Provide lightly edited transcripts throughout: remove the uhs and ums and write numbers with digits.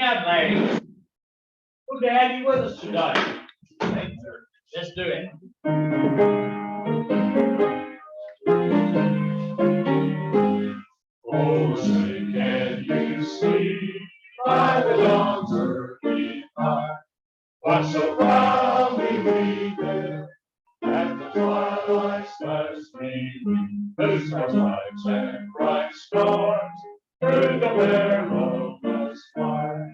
job, ladies. Good to have you with us today. Thank you, sir. Let's do it. Oh, say, can you see by the dawn's early light what so proudly we bear at the twilight's last gleaming, whose lights and bright stars through the perilous fight?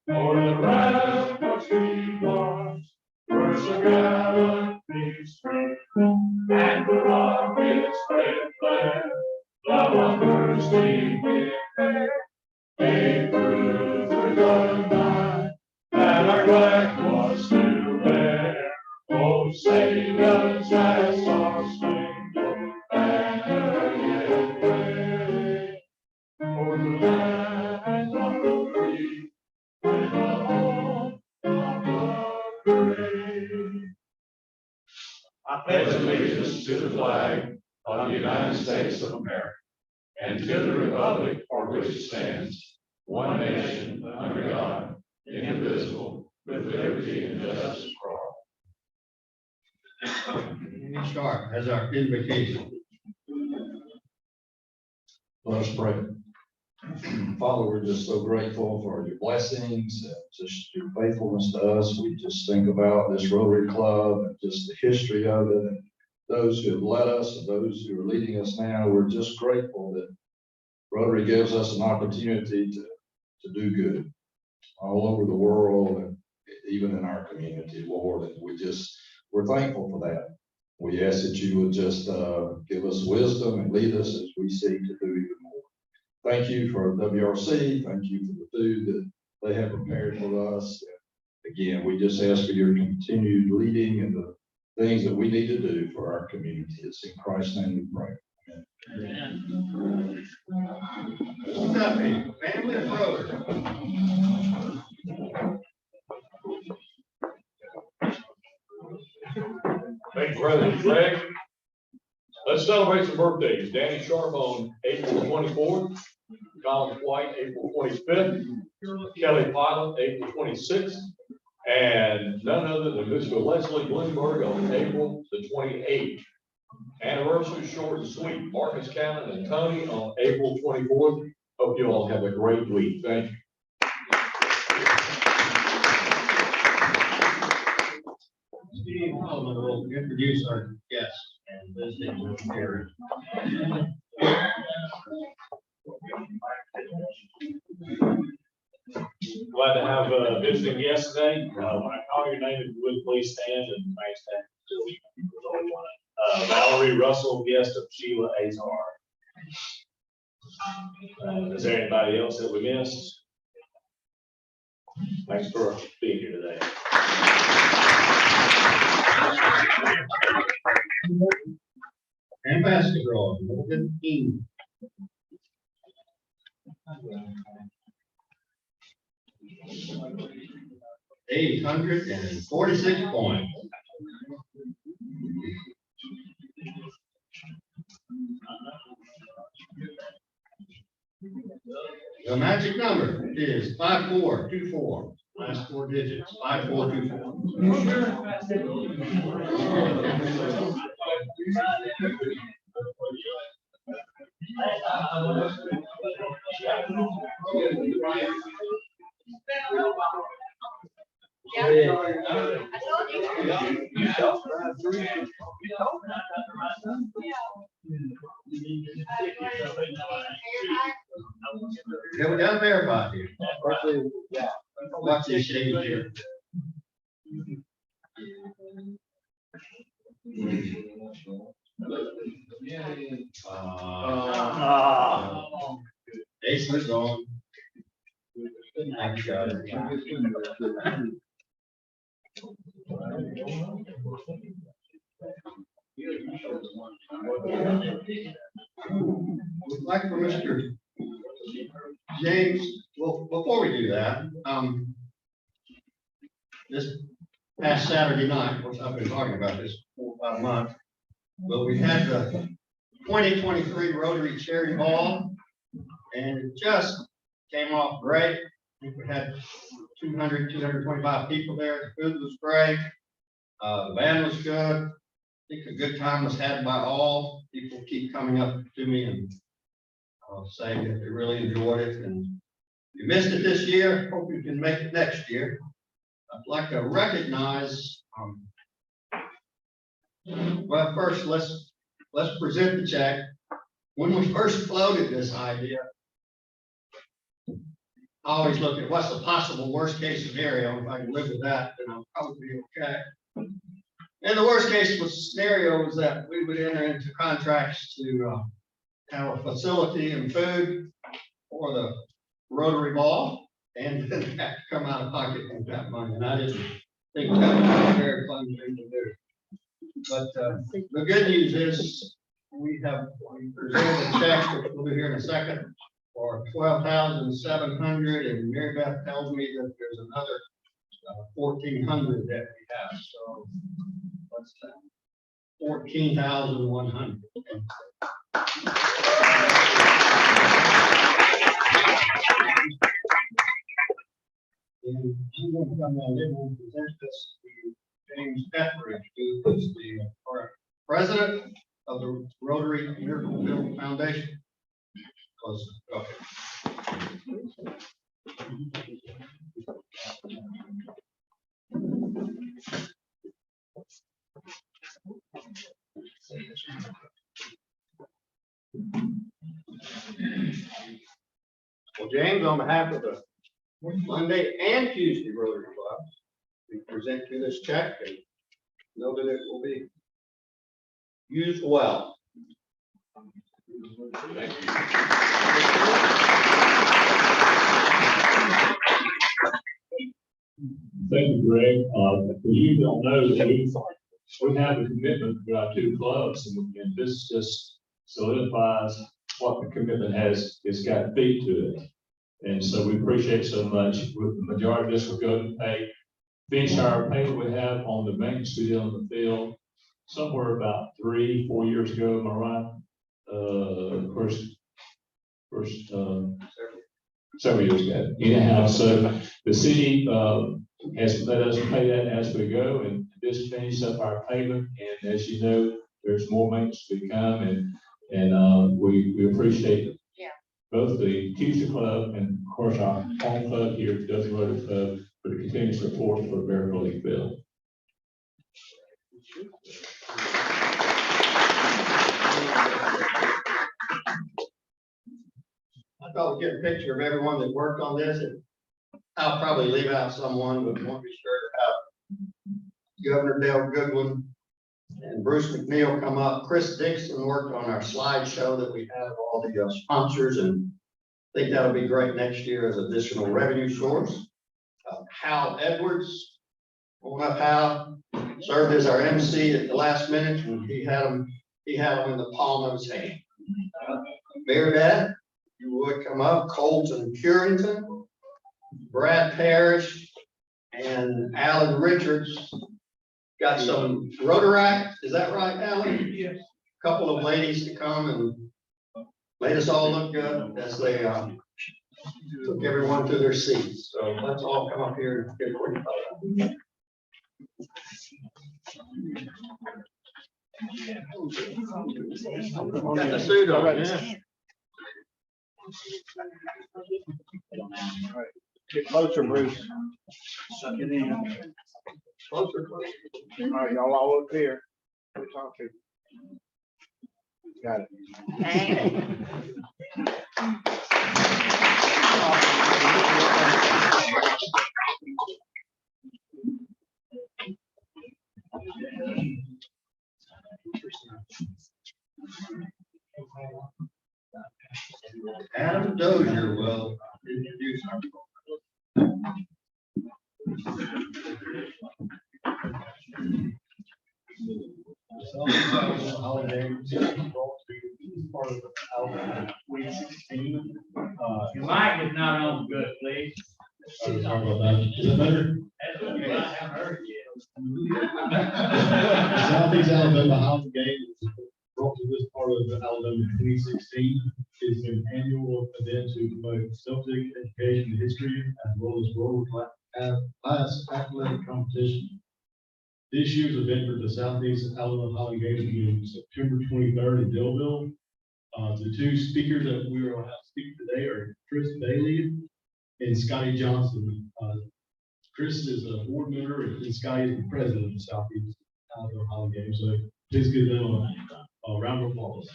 O'er the ramparts we march, where so gallantly street, and the rocket's red flag, love on bursting in air, came through the night, and our flag was still there. Oh, sing us as our splendid banner yet wave, o'er the land of the free, and the home of the brave. I pledge allegiance to the flag of the United States of America, and to the republic for which it stands, one nation, under God, indivisible, with liberty and justice for all. Any start as our invocation. Let us pray. Father, we're just so grateful for your blessings, just your faithfulness to us. We just think about this Rotary Club and just the history of it, and those who have led us and those who are leading us now. We're just grateful that Rotary gives us an opportunity to do good all over the world and even in our community, Lord. And we're thankful for that. We ask that you would just give us wisdom and lead us as we seek to do even more. Thank you for WRC. Thank you for the food that they have prepared for us. And again, we just ask for your continued leading and the things that we need to do for our community. It's in Christ's name we pray. Amen. Scotty, family approach. Thank you, President Greg. Let's celebrate some birthdays. Danny Sharp on April 24th, Colin White, April 25th, Kelly Pilot, April 26th, and none other than Mr. Leslie Bloomberg on April the 28th. Anniversary short and sweet. Marcus Cannon and Tony on April 24th. Hope you all have a great week. Thank you. Steve Holman will introduce our guests and visiting with Gary. Glad to have visiting guests today. When I call your name, if you would please stand and thanks to Valerie Russell, guest of Sheila Azar. Is there anybody else that we missed? Thanks for being here today. And basketball, Morgan King. $846 points. The magic number is 5424. Last four digits, 5424. Yeah, we got a verify here. Watch this shade here. Ace was on. Would like for Mr. James, well, before we do that, this past Saturday night, of course, I've been talking about this for 4 or 5 months, but we had the 2023 Rotary Charity Ball, and it just came off great. think we had 225 people there. The food was great. The band was good. I think a good time was had by all. People keep coming up to me and saying that they really enjoyed it. And if you missed it this year, hope you can make it next year. I'd like to recognize, well, first, let's present the check. When we first floated this idea, I always look at what's the possible worst case scenario. If I can live with that, then I'll probably be okay. And the worst case scenario was that we would enter into contracts to have a facility and food for the Rotary Ball, and then have to come out of pocket with that money. And I didn't think that was a very fun thing to do. But the good news is we presented a check, which we'll do here in a second, for $12,700, and Mary Beth tells me that there's another $1,400 that we have. So what's that? $14,100. And I'm going to come down and we'll present this to James Etheridge, who is the president of the Rotary Miracle Foundation. Okay. Well, James, on behalf of the Monday and Tuesday Rotary Clubs, we present you this check and know that it will be used well. Thank you. Thank you, Greg. You don't know that we have a commitment to our two clubs, and this just solidifies what the commitment has. It's got feet to it. And so we appreciate so much. The majority of this will go to finish our payment we have on the maintenance we did on the field somewhere about 3-4 years ago. Am I right? Several years ago. Anyhow, so the city has let us pay that as we go, and this finishes up our payment. And as you know, there's more maintenance to come, and we appreciate both the Tuesday Club and of course our home club here, Dothan Rotary Club, for the continued support for Miracle League Bill. I thought we'd get a picture of everyone that worked on this, and I'll probably leave out someone, but won't be sure to have Governor Dale Goodwin and Bruce McNeil come up. Chris Dixon worked on our slideshow that we have all the sponsors, and I think that'll be great next year as additional revenue source. Hal Edwards, Hal served as our MC at the last minute, and he had them in the palm of his hand. Mary Beth, you would come up. Colton Curington, Brad Parrish, and Alan Richards. Got some Rotaract, is that right, Alan? Yes. A couple of ladies to come and made us all look good as they took everyone to their seats. So let's all come up here and get a quick photo. Got the suit on, yeah. Get closer, Bruce. Suck it in. Closer. All right, y'all all up here. We'll talk to you. Got it. Adam Dozier will introduce our holiday. Part of the Alabama Week 16. Your mic is not on good, please. Sorry about that. Is that better? That's okay, I haven't heard it yet. Southeast Alabama Holiday Game is brought to this part of the Alabama 2016. It's an annual event to promote Celtic education and history as well as world-class athletic competition. This year's event for the Southeast Alabama Highland Games will be on September 23rd in Dillville. The two speakers that we will have speak today are Chris Bailey and Scotty Johnson. Chris is a board member and Scotty is the president of the Southeast Alabama Highland Games. So please give them a round of applause.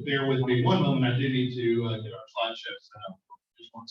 Bear with me one moment. I do need to get our slideshow set up. Just one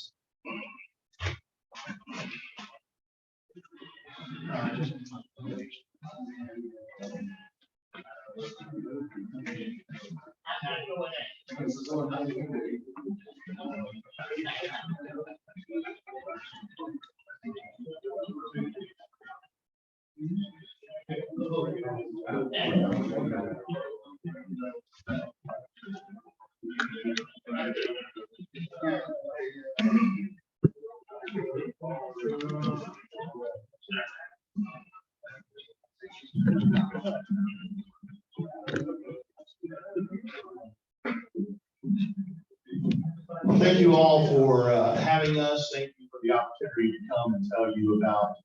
Well, thank you all for having us. Thank you for the opportunity to come and tell you about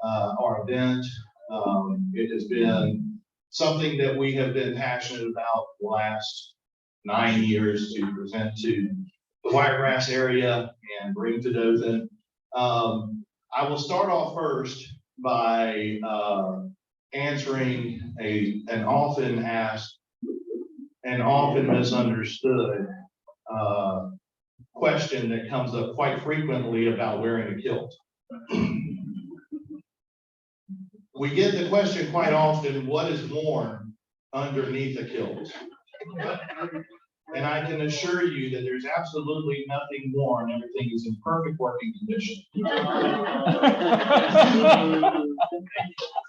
our event. It has been something that we have been passionate about the last 9 years to present to the Wiregrass area and bring to Dothan. I will start off first by answering an often asked and often misunderstood question that comes up quite frequently about wearing a kilt. We get the question quite often, what is worn underneath a kilt? And I can assure you that there's absolutely nothing worn. Everything is in perfect working condition.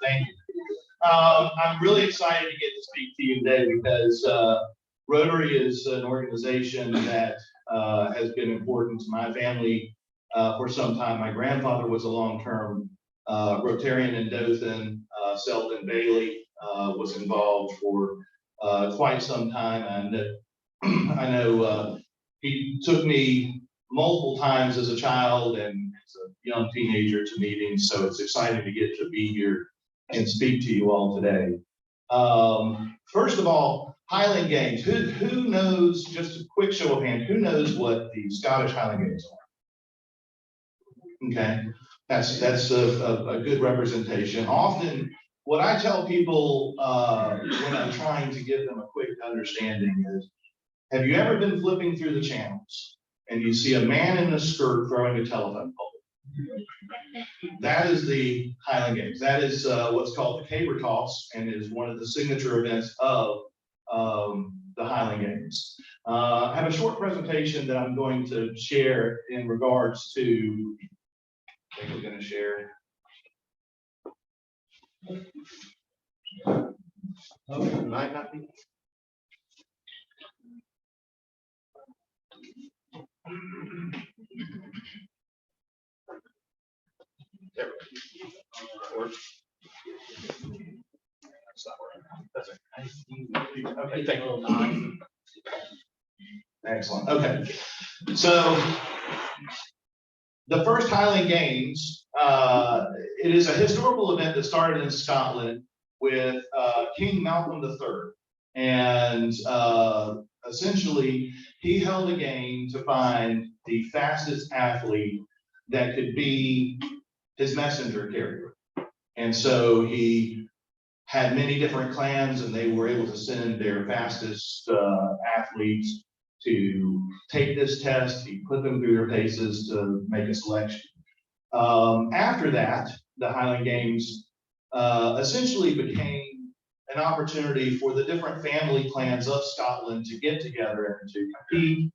Thank you. I'm really excited to get to speak to you today because Rotary is an organization that has been important to my family for some time. My grandfather was a long-term Rotarian in Dothan. Selden Bailey was involved for quite some time, and I know he took me multiple times as a child and as a young teenager to meetings, so it's exciting to get to be here and speak to you all today. First of all, Highland Games. Who knows, just a quick show of hands, who knows what the Scottish Highland Games are? Okay, that's a good representation. Often, what I tell people when I'm trying to give them a quick understanding is, have you ever been flipping through the channels and you see a man in a skirt throwing a telephone pole? That is the Highland Games. That is what's called the caber toss, and is one of the signature events of the Highland Games. I have a short presentation that I'm going to share in regards to, I think we're going to share. Oh, it might not be. There we go. That's not working. That's okay. Okay, thank you. Excellent. Okay. So the first Highland Games, it is a historical event that started in Scotland with King Malcolm III. And essentially, he held a game to find the fastest athlete that could be his messenger carrier. And so he had many different clans, and they were able to send their fastest athletes to take this test. He put them through their paces to make a selection. After that, the Highland Games essentially became an opportunity for the different family clans of Scotland to get together and to compete,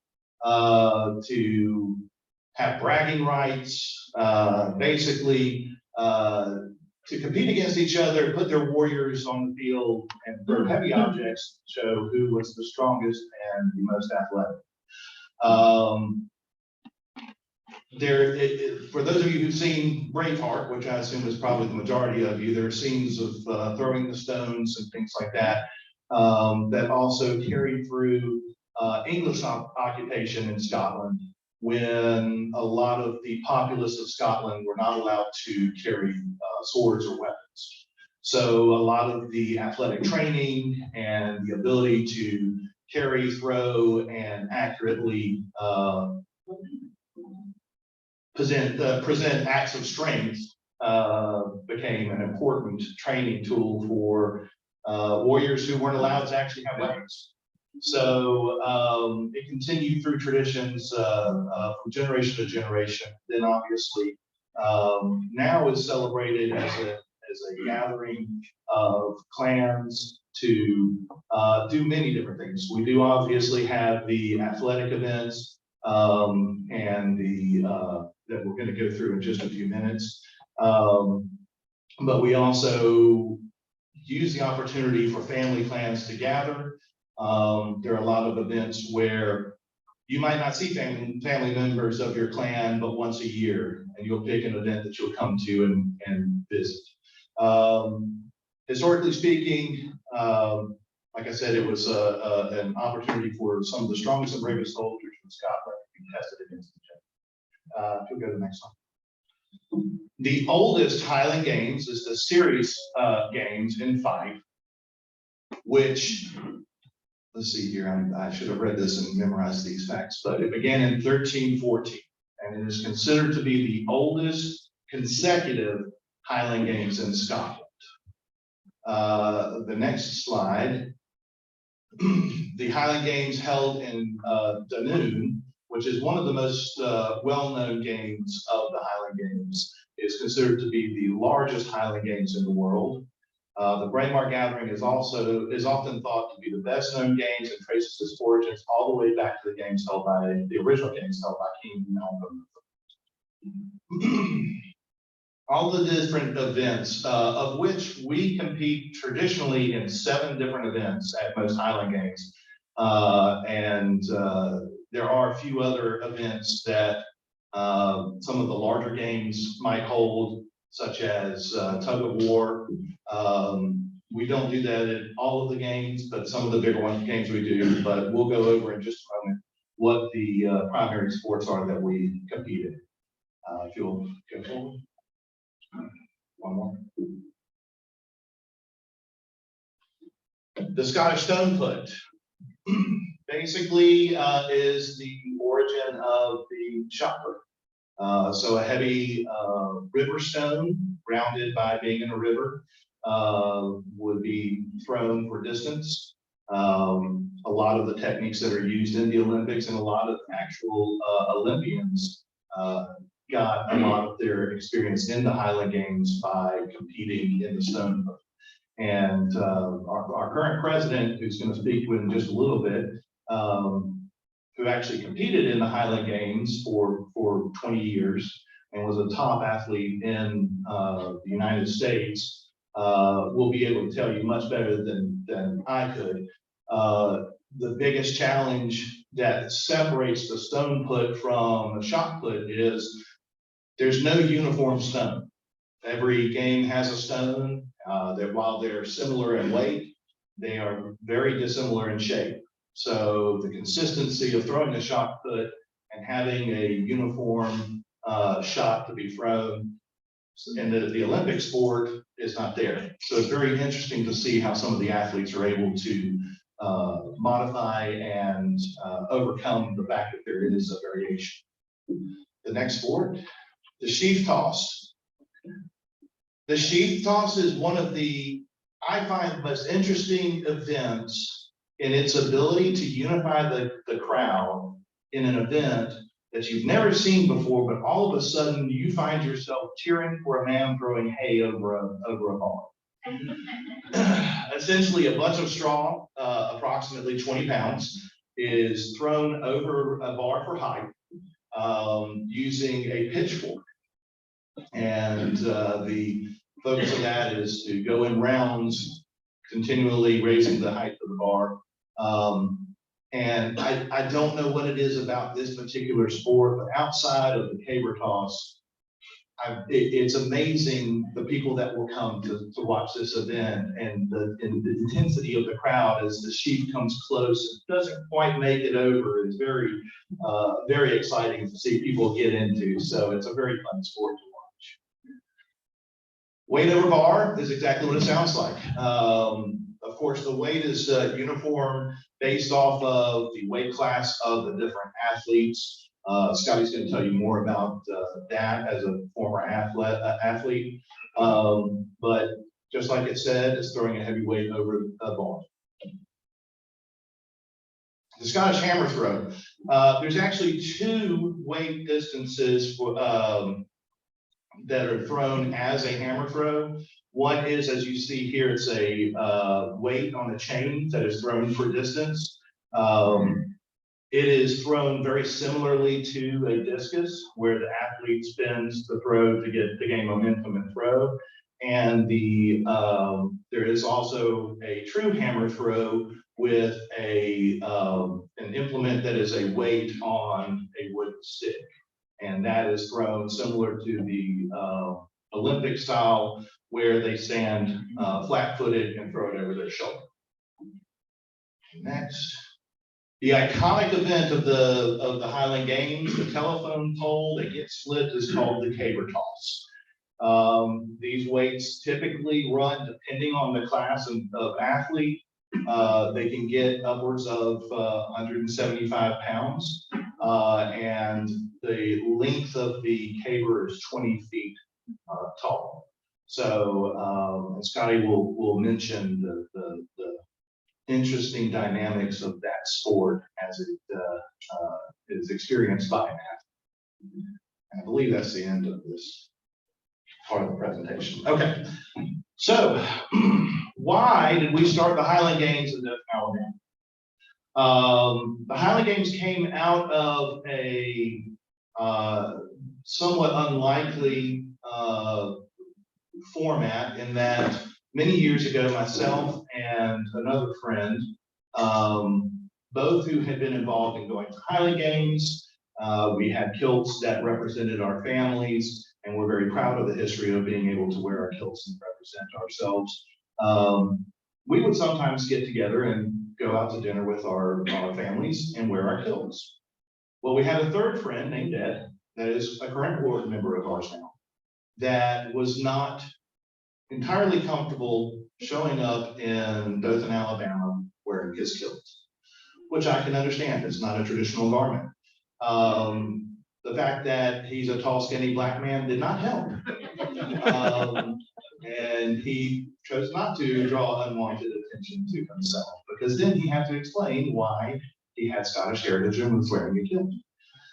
to have bragging rights, basically to compete against each other, put their warriors on the field, and throw heavy objects to show who was the strongest and the most athletic. for those of you who've seen Braveheart, which I assume is probably the majority of you, there are scenes of throwing the stones and things like that, that also carry through English occupation in Scotland, when a lot of the populace of Scotland were not allowed to carry swords or weapons. So a lot of the athletic training and the ability to carry, throw, and accurately present acts of strength became an important training tool for warriors who weren't allowed to actually have weapons. So it continued through traditions from generation to generation. Then obviously now is celebrated as a gathering of clans to do many different things. We do obviously have the athletic events and the that we're going to go through in just a few minutes. But we also use the opportunity for family clans to gather. There are a lot of events where you might not see family members of your clan, but once a year, and you'll pick an event that you'll come to and visit. Historically speaking, like I said, it was an opportunity for some of the strongest and bravest soldiers from Scotland to be tested against each other. If you'll go to the next one. The oldest Highland Games is the series games in Fife, which, let's see here, I should have read this and memorized these facts, but it began in 1314, and it is considered to be the oldest consecutive Highland Games in Scotland. The next slide, the Highland Games held in Dunoon, which is one of the most well-known games of the Highland Games, is considered to be the largest Highland Games in the world. The Braemar Gathering is often thought to be the best known games and traces its origins all the way back to the games held by the original games held by King Alfred. All the different events, of which we compete traditionally in 7 different events at most Highland Games. There are a few other events that some of the larger games might hold, such as tug of war. We don't do that at all of the games, but some of the bigger games we do. But we'll go over in just a moment what the primary sports are that we compete in. If you'll go forward. One more. The Scottish stone put basically is the origin of the shot put. So a heavy river stone, grounded by being in a river, would be thrown for distance. A lot of the techniques that are used in the Olympics and a lot of actual Olympians got a lot of their experience in the Highland Games by competing in the stone put. And our current president, who's going to speak to it in just a little bit, who actually competed in the Highland Games for 20 years and was a top athlete in the United States, will be able to tell you much better than I could. The biggest challenge that separates the stone put from a shot put is there's no uniform stone. Every game has a stone. That while they're similar in weight, they are very dissimilar in shape. So the consistency of throwing a shot put and having a uniform shot to be thrown in the Olympic sport is not there. So it's very interesting to see how some of the athletes are able to modify and overcome the fact that there is a variation. The next sport, the sheaf toss. The sheaf toss is one of the, I find, most interesting events in its ability to unify the crowd in an event that you've never seen before, but all of a sudden you find yourself cheering for a man throwing hay over a bar. Essentially, a bunch of straw, approximately 20 pounds, is thrown over a bar for height using a pitchfork. And the focus of that is to go in rounds, continually raising the height of the bar. And I don't know what it is about this particular sport, but outside of the caber toss, it's amazing the people that will come to watch this event, and the intensity of the crowd as the sheep comes close and doesn't quite make it over is very, very exciting to see people get into. So it's a very fun sport to watch. Weight over bar is exactly what it sounds like. Of course, the weight is uniform based off of the weight class of the different athletes. Scotty's going to tell you more about that as a former athlete. But just like it said, it's throwing a heavy weight over a bar. The Scottish hammer throw. There's actually two weight distances for, that are thrown as a hammer throw. One is, as you see here, it's a weight on a chain that is thrown for distance. It is thrown very similarly to a discus, where the athlete spins the throw to gain momentum and throw. And there is also a true hammer throw with an implement that is a weight on a wooden stick. And that is thrown similar to the Olympic style, where they stand flat-footed and throw it over their shoulder. Next, the iconic event of the Highland Games, the telephone pole that gets flipped, is called the caber toss. These weights typically run, depending on the class of athlete, they can get upwards of 175 pounds, and the length of the caber is 20 feet tall. So Scotty will mention the interesting dynamics of that sport as it is experienced by an athlete. And I believe that's the end of this part of the presentation. Okay, so why did we start the Highland Games in Dothan, Alabama? The Highland Games came out of a somewhat unlikely format, in that many years ago, myself and another friend, both who had been involved in going to Highland Games, we had kilts that represented our families, and we're very proud of the history of being able to wear our kilts and represent ourselves. We would sometimes get together and go out to dinner with our families and wear our kilts. Well, we had a third friend named Ed, that is a current board member of ours now, that was not entirely comfortable showing up in Dothan, Alabama, wearing his kilt, which I can understand. It's not a traditional garment. The fact that he's a tall, skinny black man did not help. And he chose not to draw unwanted attention to himself, because then he had to explain why he had Scottish heritage and was wearing a kilt.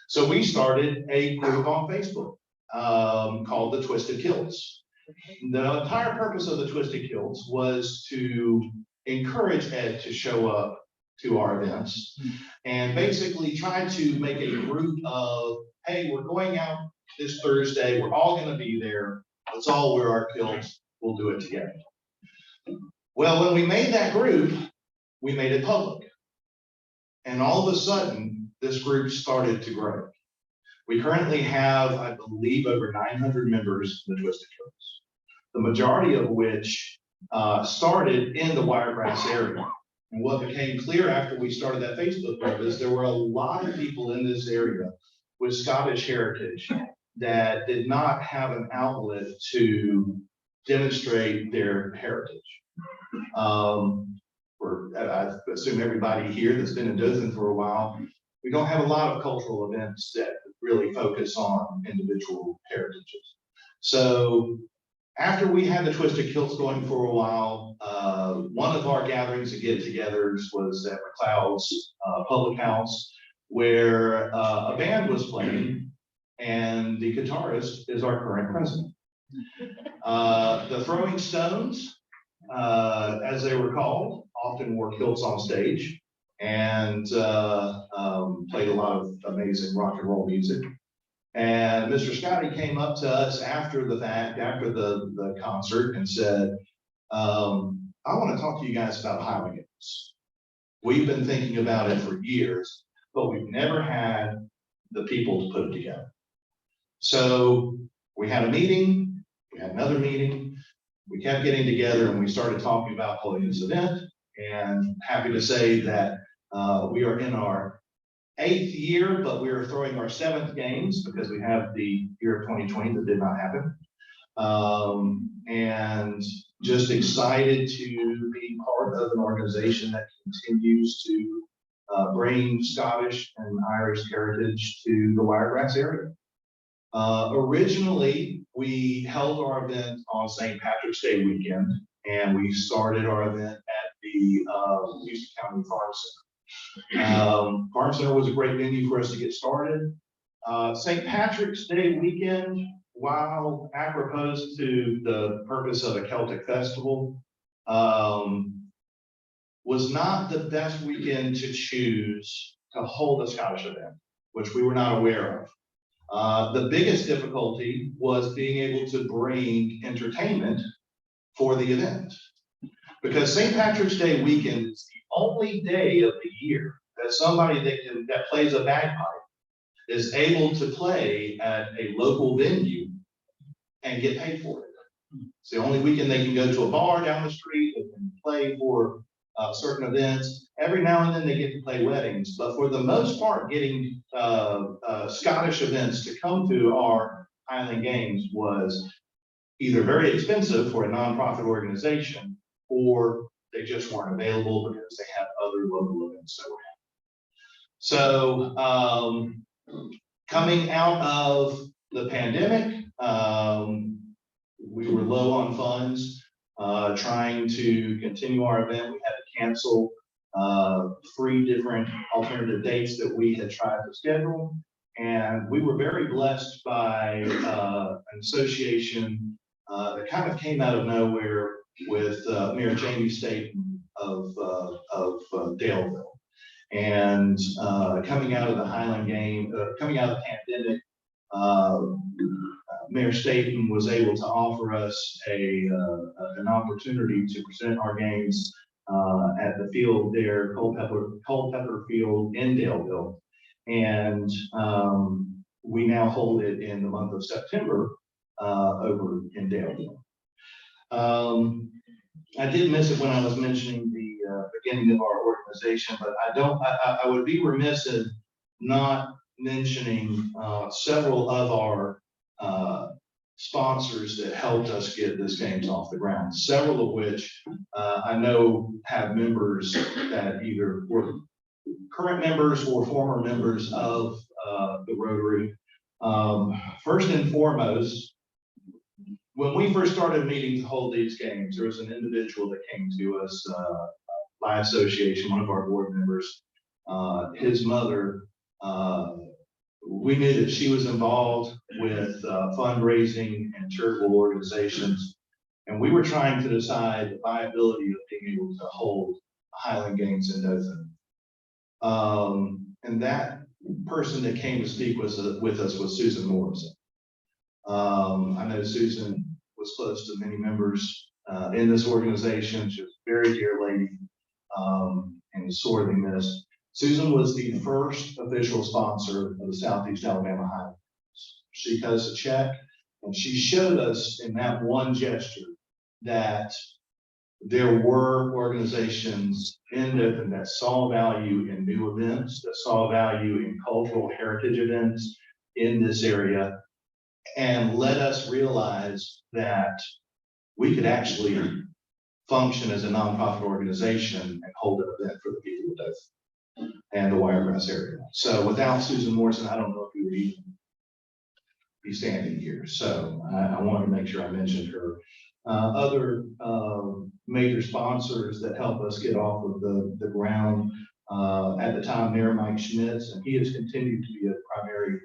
So we started a group on Facebook called the Twisted Kilts. The entire purpose of the Twisted Kilts was to encourage Ed to show up to our events and basically try to make a group of, hey, we're going out this Thursday, we're all going to be there, let's all wear our kilts, we'll do it together. Well, when we made that group, we made it public. And all of a sudden, this group started to grow. We currently have, I believe, over 900 members in the Twisted Kilts, the majority of which started in the Wiregrass area. And what became clear after we started that Facebook group is there were a lot of people in this area with Scottish heritage that did not have an outlet to demonstrate their heritage. I assume everybody here that's been in Dothan for a while, we don't have a lot of cultural events that really focus on individual heritages. So after we had the Twisted Kilts going for a while, one of our gatherings and get-togethers was at McLeod's public house, where a band was playing, and the guitarist is our current president. The Throwing Stones, as they were called, often wore kilts on stage and played a lot of amazing rock and roll music. And Mr. Scotty came up to us after the fact, after the concert, and said, I want to talk to you guys about Highland Games. We've been thinking about it for years, but we've never had the people to put it together. So we had a meeting, we had another meeting, we kept getting together and we started talking about holding this event. And happy to say that we are in our 8th year, but we are throwing our 7th games because we have the year of 2020 that did not happen. And just excited to be part of an organization that continues to bring Scottish and Irish heritage to the Wiregrass area. Originally, we held our event on St. Patrick's Day weekend, and we started our event at the Houston County Farm Center. Farm Center was a great venue for us to get started. St. Patrick's Day weekend, while apropos to the purpose of a Celtic festival, was not the best weekend to choose to hold a Scottish event, which we were not aware of. The biggest difficulty was being able to bring entertainment for the event. Because St. Patrick's Day weekend is the only day of the year that somebody that plays a bagpipe is able to play at a local venue and get paid for it. It's the only weekend they can go to a bar down the street, they can play for certain events. Every now and then they get to play weddings, but for the most part, getting Scottish events to come to our Highland Games was either very expensive for a nonprofit organization, or they just weren't available because they had other local events that were happening. So coming out of the pandemic, we were low on funds, trying to continue our event. We had to cancel 3 different alternative dates that we had tried to schedule. And we were very blessed by an association that kind of came out of nowhere with Mayor Jamie Staten of Daleville. And coming out of the Highland game, coming out of the pandemic, Mayor Staten was able to offer us an opportunity to present our games at the field there, Culpeper Field in Daleville. And we now hold it in the month of September over in Daleville. I did miss it when I was mentioning the beginning of our organization, but I would be remiss in not mentioning several of our sponsors that helped us get this games off the ground, several of which I know have members that either were current members or former members of the Rotary. First and foremost, when we first started meeting to hold these games, there was an individual that came to us by association, one of our board members. His mother, we knew that she was involved with fundraising and charitable organizations, and we were trying to decide the viability of being able to hold Highland Games in Dothan. And that person that came to speak with us was Susan Morrison. I know Susan was close to many members in this organization. She was a very dear lady and sorely missed. Susan was the first official sponsor of the Southeast Alabama Highland. She cut us a check, and she showed us in that one gesture that there were organizations in Dothan that saw value in new events, that saw value in cultural heritage events in this area, and let us realize that we could actually function as a nonprofit organization and hold an event for the people of Dothan and the Wiregrass area. So without Susan Morrison, I don't know if we would even be standing here. So I wanted to make sure I mentioned her. Other major sponsors that helped us get off of the ground at the time, Mayor Mike Schmitz, and he has continued to be a primary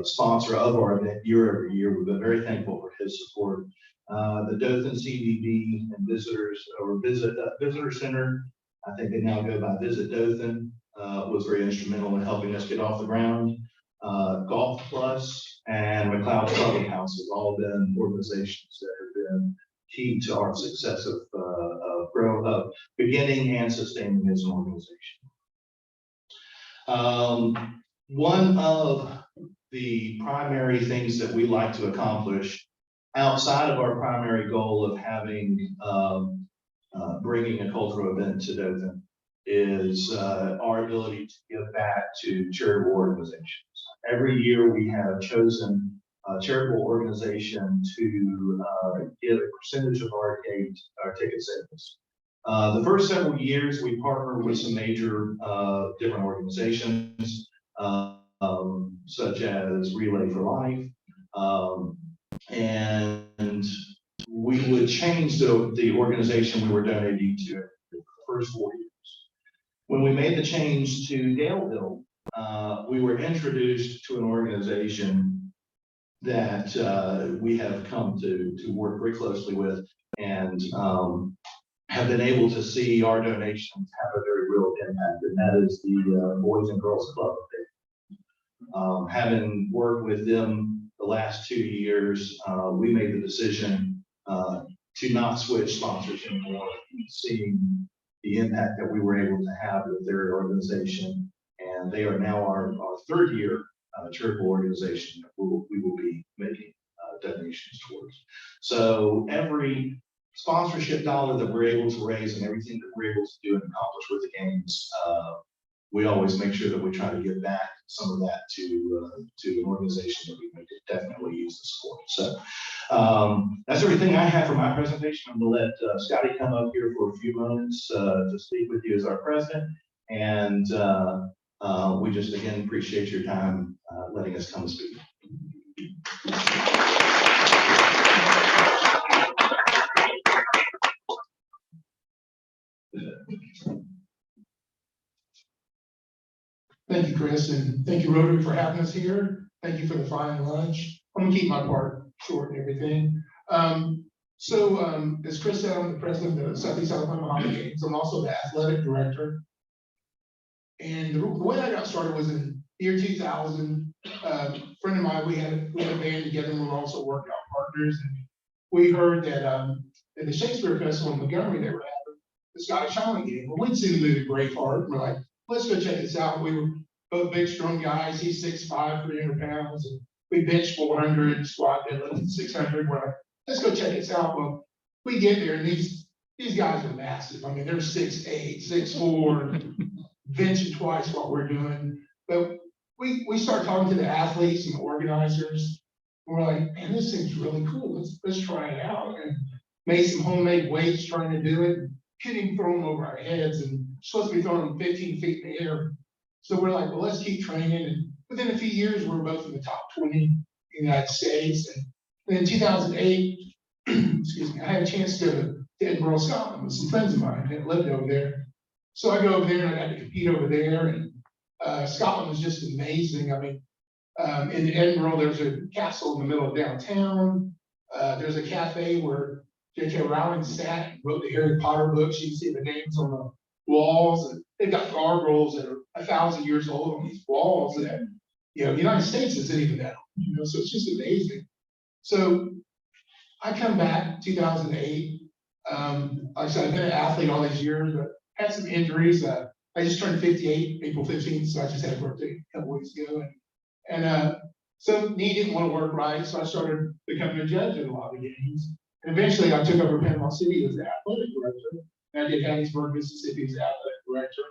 sponsor of our event year over year. We've been very thankful for his support. The Dothan CVB and Visitor Center, I think they now go by Visit Dothan, was very instrumental in helping us get off the ground. Golf Plus and McLeod Clubhouse have all been organizations that have been key to our success of growing beginning and sustaining as an organization. One of the primary things that we like to accomplish outside of our primary goal of having, bringing a cultural event to Dothan is our ability to give back to charitable organizations. Every year we have chosen a charitable organization to give a percentage of our ticket sales. The first several years we partnered with some major different organizations, such as Relay for Life, and we would change the organization we were donating to the first 4 years. When we made the change to Daleville, we were introduced to an organization that we have come to work very closely with, and have been able to see our donations have a very real impact, and that is the Boys and Girls Club. Having worked with them the last 2 years, we made the decision to not switch sponsors anymore, seeing the impact that we were able to have with their organization. And they are now our third year charitable organization that we will be making donations towards. So every sponsorship dollar that we're able to raise and everything that we're able to do and accomplish with the games, we always make sure that we try to give back some of that to an organization that we could definitely use the support. So that's everything I have for my presentation. I'm going to let Scotty come up here for a few moments to speak with you as our president. And we just, again, appreciate your time letting us come speak. Thank you, Chris, and thank you, Rotary, for having us here. Thank you for the fine lunch. I'm gonna keep my part short and everything. As Chris said, I'm the president of the Southeast Alabama Highland Games. I'm also the athletic director. And the way I got started was in the year 2000. A friend of mine, we had a band together, and we were also workout partners. And we heard that at the Shakespeare Festival in Montgomery, they were having the Scottish Highland game. Well, we'd seen the movie Braveheart, and we're like, let's go check this out. We were both big, strong guys. He's 6'5", 300 pounds, and we bench 400, squat deadlift 600. We're like, let's go check this out. Well, we get there, and these guys are massive. I mean, they're 6'8", 6'4", benching twice what we're doing. But we start talking to the athletes and the organizers. And we're like, man, this thing's really cool. Let's try it out. And made some homemade weights trying to do it. Couldn't even throw them over our heads, and supposed to be throwing them 15 feet in the air. So we're like, well, let's keep training. And within a few years, we were both in the top 20 in the United States. And in 2008, excuse me, I had a chance to go to Edinburgh, Scotland with some friends of mine that lived over there. So I go over there and I got to compete over there. And Scotland was just amazing. I mean, in Edinburgh, there's a castle in the middle of downtown. There's a cafe where J.K. Rowling sat and wrote the Harry Potter books. You can see the names on the walls, and they've got gargoyles that are 1,000 years old on these walls that, the United States isn't even that old, so it's just amazing. So I come back 2008. Like I said, I've been an athlete all these years, but had some injuries. I just turned 58, April 15th, so I just had a birthday a couple weeks ago. And so knee didn't want to work right, so I started becoming a judge at a lot of games. And eventually I took over Panama City as the athletic director. And I did Hattiesburg, Mississippi as the athletic director.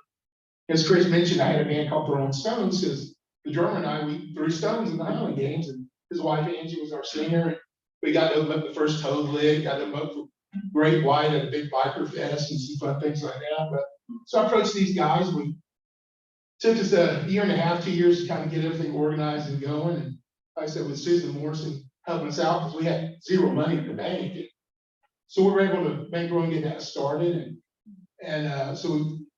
As Chris mentioned, I had a band called Throwing Stones, because the drummer and I, we threw stones in the Highland games, and his wife Angie was our singer. We got to open up the first Toad Lig, got to open up for Great White at a big biker fest and some fun things like that. But so I approached these guys. We took us a year and a half, 2 years to kind of get everything organized and going. And like I said, with Susan Morrison helping us out, because we had zero money in the bank. So we were able to bankroll and get that started. And so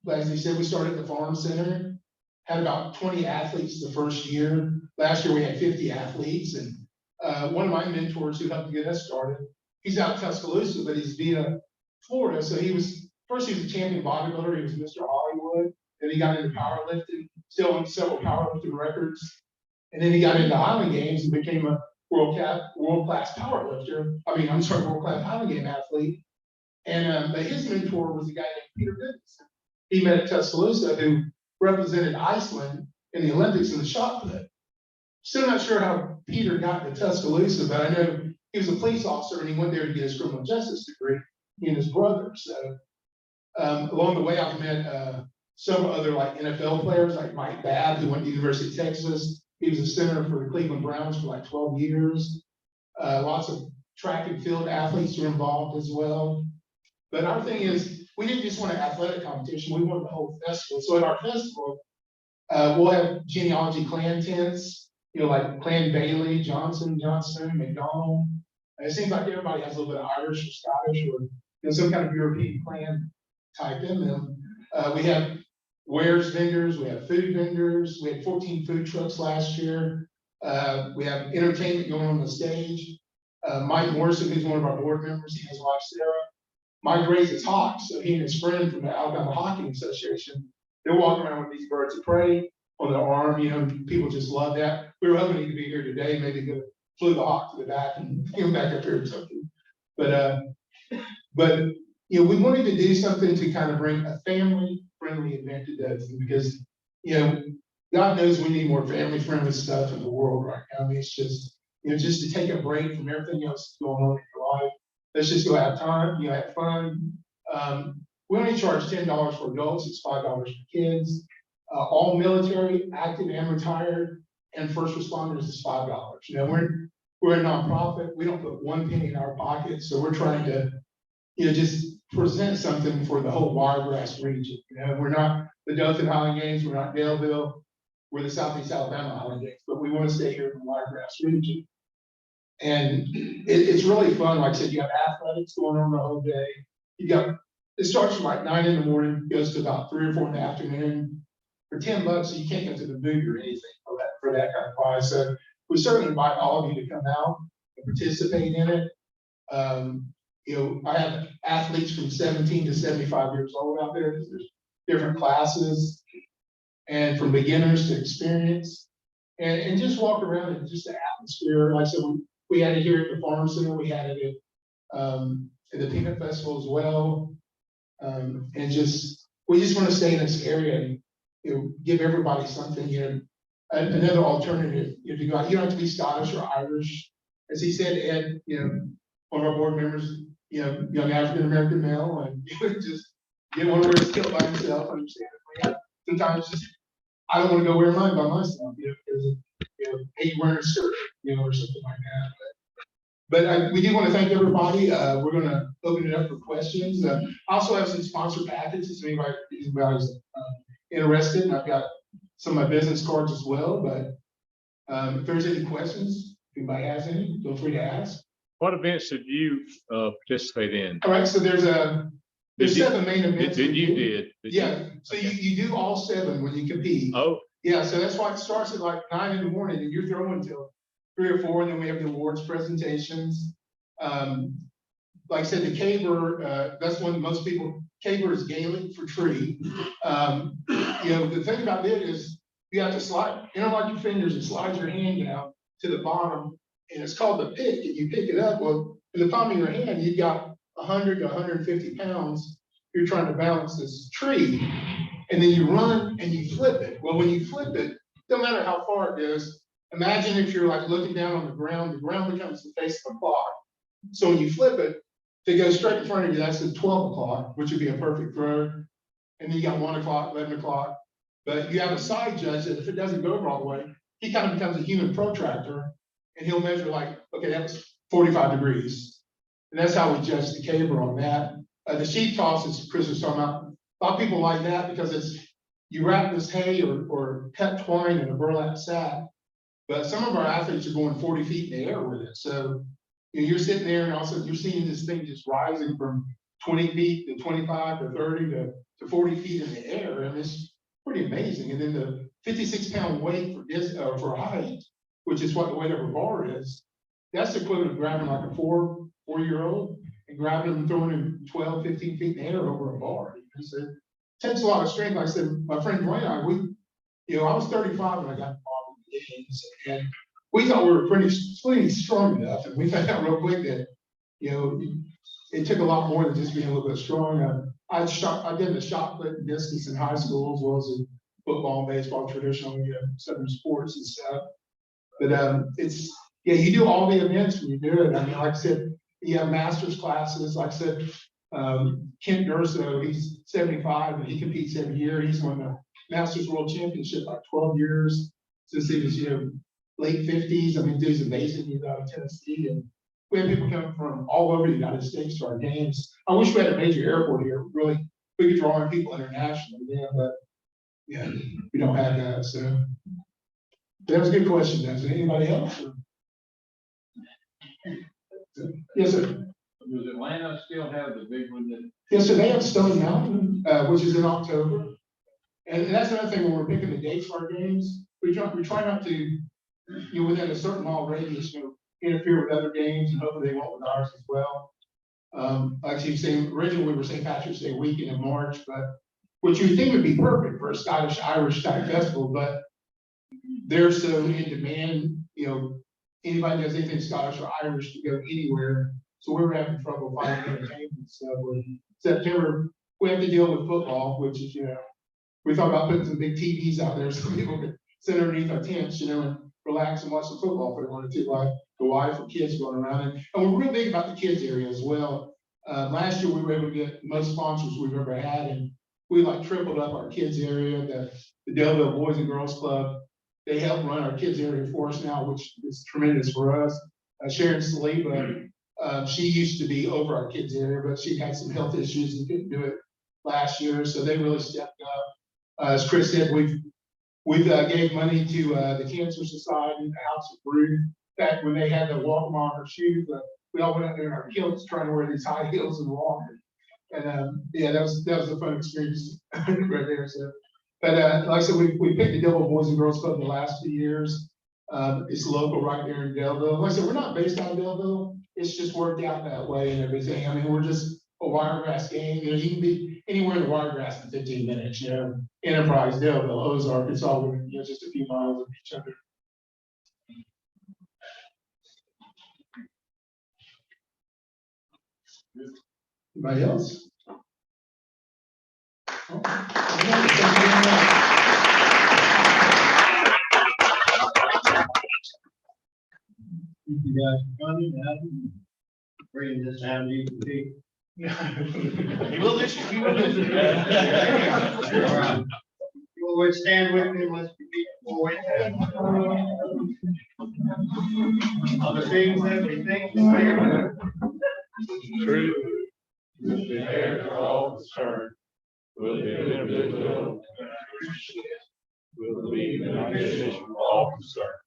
we, as they said, we started at the Farm Center, had about 20 athletes the first year. Last year we had 50 athletes. And one of my mentors who helped get us started, he's out of Tuscaloosa, but he's via Florida. So he was a champion bodybuilder. He was Mr. Hollywood. Then he got into powerlifting, still on several powerlifting records. And then he got into Highland Games and became a world-class powerlifter. World-class Highland Game athlete. And but his mentor was a guy named Peter Goodson. He met at Tuscaloosa, who represented Iceland in the Olympics in the shot put. Still not sure how Peter got to Tuscaloosa, but I know he was a police officer and he went there to get his criminal justice degree, he and his brother. So along the way, I've met several other like NFL players, like Mike Babb, who went to the University of Texas. He was a center for the Cleveland Browns for like 12 years. Lots of track and field athletes were involved as well. But our thing is, we didn't just want an athletic competition, we wanted the whole festival. So at our festival, we'll have genealogy clan tents, you know, like Clan Bailey, Johnson, McDonald. And it seems like everybody has a little bit of Irish or Scottish or some kind of European clan type in them. We have wares vendors, we have food vendors, we had 14 food trucks last year. We have entertainment going on the stage. Mike Morrison, who's one of our board members, he has a wife Sarah. Mike raises hawks, so he and his friend from the Alabama Hockey Association, they're walking around with these birds of prey on their arm. You know, people just love that. We were hoping he could be here today, maybe could flew the hawk to the back and came back up here or something. But you know, we wanted to do something to kind of bring a family-friendly event to Dothan because, you know, God knows we need more family-friendly stuff in the world right now. I mean, it's just, you know, just to take a break from everything else going on in your life. Let's just go have time, you know, have fun. We only charge $10 for adults, it's $5 for kids. All military, active and retired, and first responders is $5. You know, we're a nonprofit, we don't put one penny in our pocket, so we're trying to, you know, just present something for the whole Wiregrass region. You know, we're not the Dothan Highland Games, we're not Daleville, we're the Southeast Alabama Highland Games, but we want to stay here in the Wiregrass region. And it's really fun. Like I said, you have athletics going on the whole day. It starts from like 9 in the morning, goes to about 3 or 4 in the afternoon. For $10, you can't go to the movie or anything for that kind of price. So we certainly invite all of you to come out and participate in it. You know, I have athletes from 17 to 75 years old out there because there's different classes, and from beginners to experience, and just walk around and just the atmosphere. Like I said, we had it here at the Farm Center, we had it at the Peanut Festival as well, and we just want to stay in this area and, you know, give everybody something, you know, another alternative. You know, to go out. You don't have to be Scottish or Irish, as he said. Ed, you know, one of our board members, you know, young African American male, and you would just didn't want to wear a kilt by himself. Understandably, sometimes just I don't want to go wear mine by myself, you know, because you know, hey, wearing a shirt, you know, or something like that. But we do want to thank everybody. We're going to open it up for questions. I also have some sponsor packages if anybody's interested, and I've got some of my business cards as well. But if there's any questions, if anybody has any, feel free to ask. What events did you participate in? All right, so there's 7 main events. Yeah. So you do all 7 when you compete. Oh. Yeah, so that's why it starts at like 9 in the morning and you're throwing till 3 or 4, and then we have the awards presentations. Like I said, the caber, that's one most people, caber is Gaelic for tree. You know, the thing about it is you have to slide, you know, like your fingers, it slides your hand down to the bottom, and it's called the pick, and you pick it up. Well, in the palm of your hand, you've got 100 to 150 pounds. You're trying to balance this tree, and then you run and you flip it. Well, when you flip it, no matter how far it goes, imagine if you're like looking down on the ground becomes the face of the clock. So when you flip it, if it goes straight in front of you, that's at 12 o'clock, which would be a perfect throw. And then you got 1 o'clock, 11 o'clock. But you have a side judge that if it doesn't go over all the way, he kind of becomes a human protractor, and he'll measure like, okay, that was 45 degrees. And that's how we judge the caber on that. The sheep toss, as Chris was talking about, a lot of people like that because it's, you wrap this hay or cut twine in a burlap sack. But some of our athletes are going 40 feet in the air with it. So you know, you're sitting there and also you're seeing this thing just rising from 20 feet to 25 to 30 to 40 feet in the air. And it's pretty amazing. And then the 56-pound weight for height, which is what the weight of a bar is, that's the equivalent of grabbing like a 4-year-old and grabbing him and throwing him 12, 15 feet in the air over a bar. So it takes a lot of strength. Like I said, my friend Dwayne and I, I was 35 when I got involved in the games, and we thought we were pretty strong enough, and we found out real quick that, it took a lot more than just being a little bit strong. I did the shot put and distance in high school as well as in football, baseball, traditional, southern sports and stuff. But it's, yeah, you do all the events when you do it. I mean, like I said, you have master's classes. Like I said, Kent Durso, he's 75 and he competes every year. He's won the Masters World Championship like 12 years since he was, late 50s. I mean, dude's amazing. He's out of Tennessee, and we have people coming from all over the United States to our games. I wish we had a major airport here. Really, we could draw in people internationally, but yeah, we don't have that. So that was a good question. Does anybody else? Yes, sir. Does Atlanta still have the big one that? Yes, so they have Stone Mountain, which is in October. And that's another thing when we're picking the dates for our games. We try not to, within a certain mile radius, interfere with other games, and hopefully they won't with ours as well. Like you were saying, originally we were St. Patrick's Day weekend in March, but which you think would be perfect for a Scottish-Irish type festival, but they're so in demand, anybody does anything Scottish or Irish to go anywhere. So we were having trouble finding entertainment. So in September, we have to deal with football, which is, we thought about putting some big TVs out there so people could sit underneath our tents, and relax and watch some football if they wanted to, like the wife or kids going around. And we're real big about the kids area as well. Last year, we were able to get most sponsors we've ever had, and we tripled up our kids area. The Delville Boys and Girls Club, they help run our kids area for us now, which is tremendous for us. Sharon Saliba, she used to be over our kids area, but she had some health issues and couldn't do it last year, so they really stepped up. As Chris said, we've gave money to the Cancer Society, the House of Brood. Back when they had the walk on our shoes, we all went out there in our kilts trying to wear these high heels and walk. And yeah, that was a fun experience right there. So, but like I said, we picked the Devil Boys and Girls Club the last 2 years. It's local right there in Delville. Like I said, we're not based out of Delville. It's just worked out that way and everything. I mean, we're just a Wiregrass game. You can be anywhere in the Wiregrass in 15 minutes. Enterprise, Delville, Ozark. It's all within just a few miles of each other. Anybody else? Oh, thank you very much. Thank you guys for coming, bringing this down to you. We'll listen. We will listen. You will stand with me, let's repeat forward. On the things that we think is fair. True. The heirs are all concerned with the individual. Will be the nation for all concerned.